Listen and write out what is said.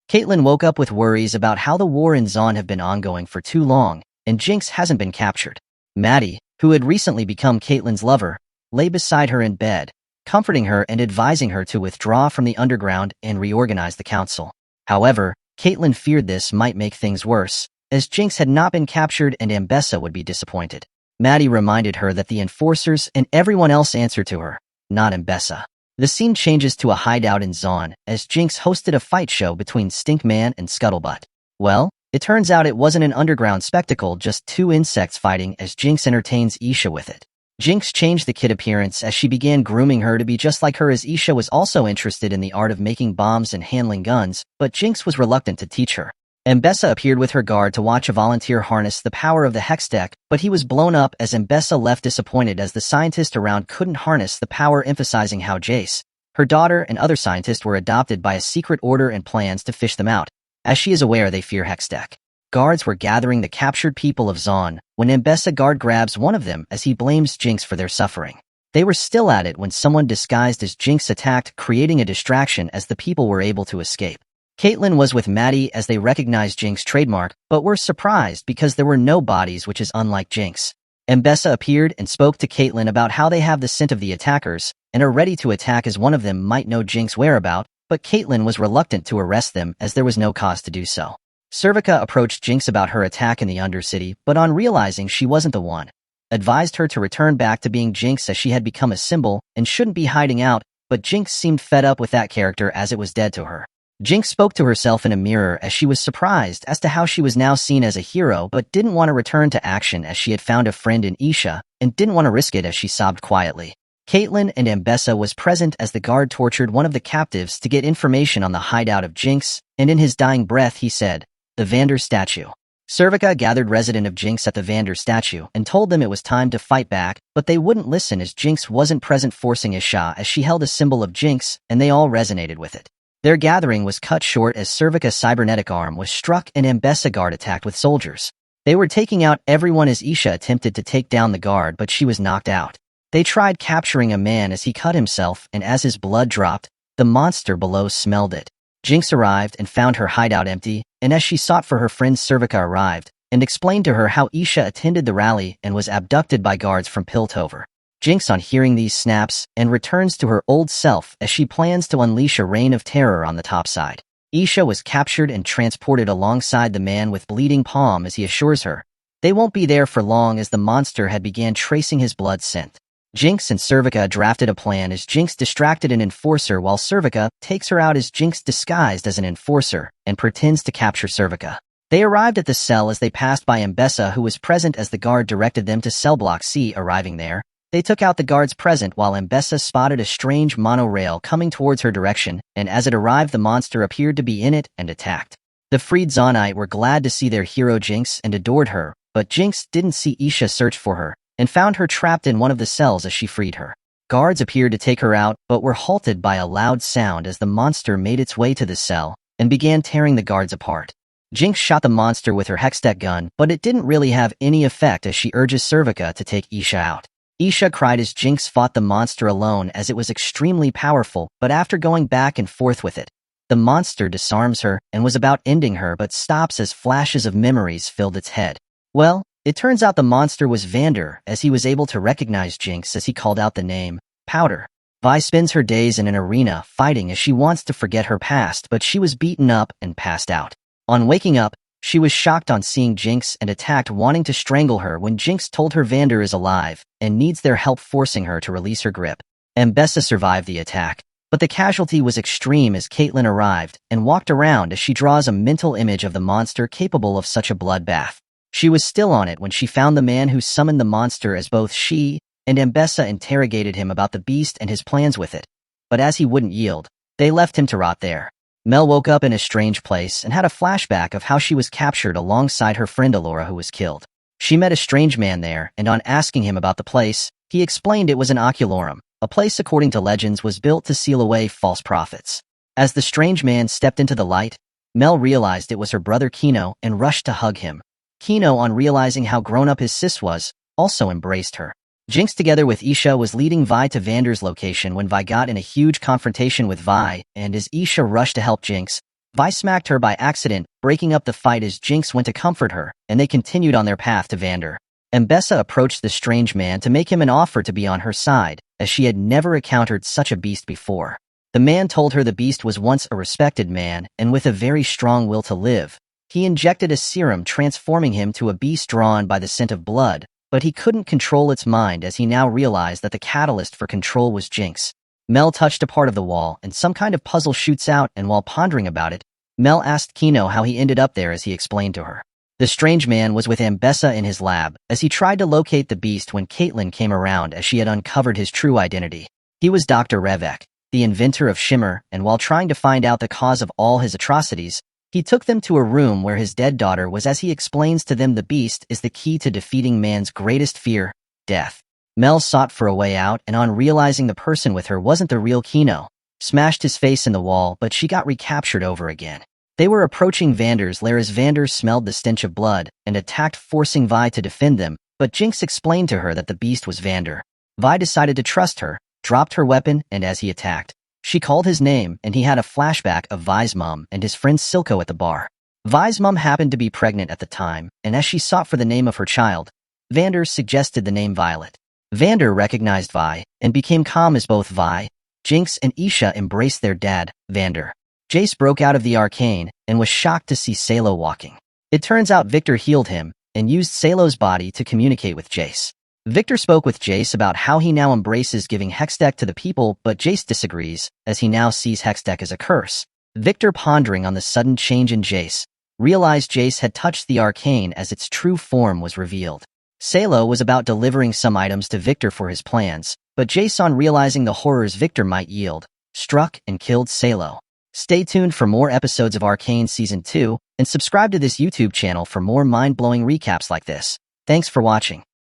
Caitlin woke up with worries about how the war in Zaun have been ongoing for too long, and Jinx hasn't been captured. Maddie, who had recently become Caitlin's lover, lay beside her in bed, comforting her and advising her to withdraw from the underground and reorganize the council. However, Caitlin feared this might make things worse, as Jinx had not been captured and Ambessa would be disappointed. Maddie reminded her that the enforcers and everyone else answered to her, not Ambessa. The scene changes to a hideout in Zaun, as Jinx hosted a fight show between Stinkman and Scuttlebutt. Well, it turns out it wasn't an underground spectacle, just two insects fighting as Jinx entertains Isha with it. Jinx changed the kid appearance as she began grooming her to be just like her, as Isha was also interested in the art of making bombs and handling guns, but Jinx was reluctant to teach her. Ambessa appeared with her guard to watch a volunteer harness the power of the hex deck, but he was blown up as Ambessa left disappointed as the scientists around couldn't harness the power, emphasizing how Jace, her daughter, and other scientists were adopted by a secret order and plans to fish them out. As she is aware, they fear hex deck. Guards were gathering the captured people of Zaun when Ambessa guard grabs one of them as he blames Jinx for their suffering. They were still at it when someone disguised as Jinx attacked, creating a distraction as the people were able to escape. Caitlin was with Maddie as they recognized Jinx' trademark, but were surprised because there were no bodies, which is unlike Jinx. Ambessa appeared and spoke to Caitlin about how they have the scent of the attackers and are ready to attack as one of them might know Jinx' whereabouts, but Caitlin was reluctant to arrest them as there was no cause to do so. Cervica approached Jinx about her attack in the Undercity, but on realizing she wasn't the one, advised her to return back to being Jinx as she had become a symbol and shouldn't be hiding out, but Jinx seemed fed up with that character as it was dead to her. Jinx spoke to herself in a mirror as she was surprised as to how she was now seen as a hero but didn't want to return to action as she had found a friend in Isha and didn't want to risk it as she sobbed quietly. Caitlin and Ambessa was present as the guard tortured one of the captives to get information on the hideout of Jinx, and in his dying breath he said, "The Vander statue." Cervica gathered resident of Jinx at the Vander statue and told them it was time to fight back, but they wouldn't listen as Jinx wasn't present, forcing Isha as she held a symbol of Jinx, and they all resonated with it. Their gathering was cut short as Cervica's cybernetic arm was struck and Ambessa guard attacked with soldiers. They were taking out everyone as Isha attempted to take down the guard, but she was knocked out. They tried capturing a man as he cut himself, and as his blood dropped, the monster below smelled it. Jinx arrived and found her hideout empty, and as she sought for her friend, Cervica arrived and explained to her how Isha attended the rally and was abducted by guards from Piltover. Jinx, on hearing these, snaps and returns to her old self as she plans to unleash a reign of terror on the top side. Isha was captured and transported alongside the man with bleeding palm as he assures her they won't be there for long as the monster had began tracing his blood scent. Jinx and Cervica drafted a plan as Jinx distracted an enforcer while Cervica takes her out as Jinx disguised as an enforcer and pretends to capture Cervica. They arrived at the cell as they passed by Ambessa, who was present as the guard directed them to cell block C. Arriving there, they took out the guards present while Ambessa spotted a strange monorail coming towards her direction, and as it arrived the monster appeared to be in it and attacked. The freed Zaunite were glad to see their hero Jinx and adored her, but Jinx didn't see Isha search for her, and found her trapped in one of the cells as she freed her. Guards appeared to take her out, but were halted by a loud sound as the monster made its way to the cell and began tearing the guards apart. Jinx shot the monster with her hextech gun, but it didn't really have any effect as she urges Cervica to take Isha out. Isha cried as Jinx fought the monster alone as it was extremely powerful, but after going back and forth with it, the monster disarms her and was about ending her but stops as flashes of memories filled its head. Well, it turns out the monster was Vander, as he was able to recognize Jinx as he called out the name, Powder. Vi spends her days in an arena fighting as she wants to forget her past, but she was beaten up and passed out. On waking up, she was shocked on seeing Jinx and attacked, wanting to strangle her when Jinx told her Vander is alive and needs their help, forcing her to release her grip. Ambessa survived the attack, but the casualty was extreme as Caitlin arrived and walked around as she draws a mental image of the monster capable of such a bloodbath. She was still on it when she found the man who summoned the monster as both she and Ambessa interrogated him about the beast and his plans with it, but as he wouldn't yield, they left him to rot there. Mel woke up in a strange place and had a flashback of how she was captured alongside her friend Alora, who was killed. She met a strange man there, and on asking him about the place, he explained it was an oculorum, a place according to legends was built to seal away false prophets. As the strange man stepped into the light, Mel realized it was her brother Kino and rushed to hug him. Kino, on realizing how grown-up his sis was, also embraced her. Jinx, together with Isha, was leading Vi to Vander's location when Vi got in a huge confrontation with Vi, and as Isha rushed to help Jinx, Vi smacked her by accident, breaking up the fight as Jinx went to comfort her, and they continued on their path to Vander. Mbessa approached the strange man to make him an offer to be on her side, as she had never encountered such a beast before. The man told her the beast was once a respected man, and with a very strong will to live. He injected a serum transforming him to a beast drawn by the scent of blood, but he couldn't control its mind as he now realized that the catalyst for control was Jinx. Mel touched a part of the wall, and some kind of puzzle shoots out, and while pondering about it, Mel asked Kino how he ended up there as he explained to her. The strange man was with Mbessa in his lab, as he tried to locate the beast when Caitlin came around as she had uncovered his true identity. He was Dr. Revek, the inventor of Shimmer, and while trying to find out the cause of all his atrocities, he took them to a room where his dead daughter was as he explains to them the beast is the key to defeating man's greatest fear, death. Mel sought for a way out and on realizing the person with her wasn't the real Kino, smashed his face in the wall but she got recaptured over again. They were approaching Vander's lair as Vander smelled the stench of blood and attacked forcing Vi to defend them, but Jinx explained to her that the beast was Vander. Vi decided to trust her, dropped her weapon, and as he attacked, she called his name and he had a flashback of Vi's mom and his friend Silco at the bar. Vi's mom happened to be pregnant at the time, and as she sought for the name of her child, Vander suggested the name Violet. Vander recognized Vi and became calm as both Vi, Jinx, and Isha embraced their dad, Vander. Jace broke out of the arcane and was shocked to see Salo walking. It turns out Victor healed him and used Salo's body to communicate with Jace. Victor spoke with Jace about how he now embraces giving Hextech to the people, but Jace disagrees, as he now sees Hextech as a curse. Victor, pondering on the sudden change in Jace, realized Jace had touched the arcane as its true form was revealed. Salo was about delivering some items to Victor for his plans, but Jace, on realizing the horrors Victor might yield, struck and killed Salo. Stay tuned for more episodes of Arcane Season 2, and subscribe to this YouTube channel for more mind-blowing recaps like this. Thanks for watching.